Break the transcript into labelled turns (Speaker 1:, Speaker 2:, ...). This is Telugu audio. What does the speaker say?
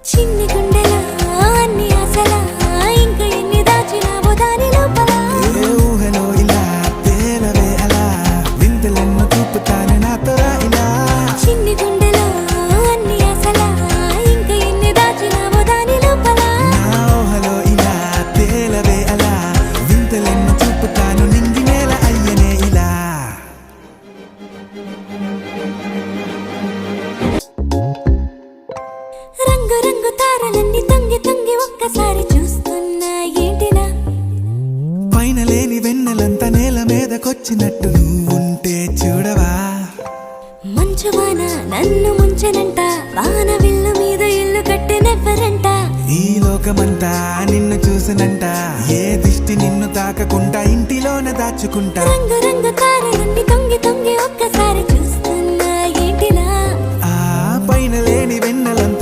Speaker 1: చిన్ని గుండెలా అన్ని ఆశలా ఇంకా ఎన్ని దాచినావో దాని లోపల
Speaker 2: ఏ ఊహలో ఇలా తేలవే అలా వింతలెన్నో చూపుతాను నాతో రా ఇలా
Speaker 1: చిన్ని గుండెలా అన్ని ఆశలా ఇంకా ఎన్ని దాచినావో దాని లోపల
Speaker 2: నా ఊహలో ఇలా తేలవే అలా వింతలెన్నో చూపుతాను నింగి నేల అయ్యనే ఇలా
Speaker 1: రంగు రంగు తారలన్నీ తొంగి తొంగి ఒక్కసారి చూస్తున్నా ఏంటిలా
Speaker 2: పైన లేని వెన్నెలంతా నేల మీదకొచ్చినట్టు నువ్వుంటే చూడవా
Speaker 1: మంచు వాన నన్ను ముంచెనంట వాన విల్లు మీద ఇల్లు కట్టెనెవ్వరంట
Speaker 2: ఈ లోకమంతా నిన్ను చూసినంట ఏ దిష్టి నిన్ను తాకకుండా ఇంటిలోన దాచుకుంటా
Speaker 1: రంగు రంగు తారలన్నీ తొంగి తొంగి ఒక్కసారి చూస్తున్నా ఏంటిలా
Speaker 2: ఆ పైన లేని వెన్నెలంతా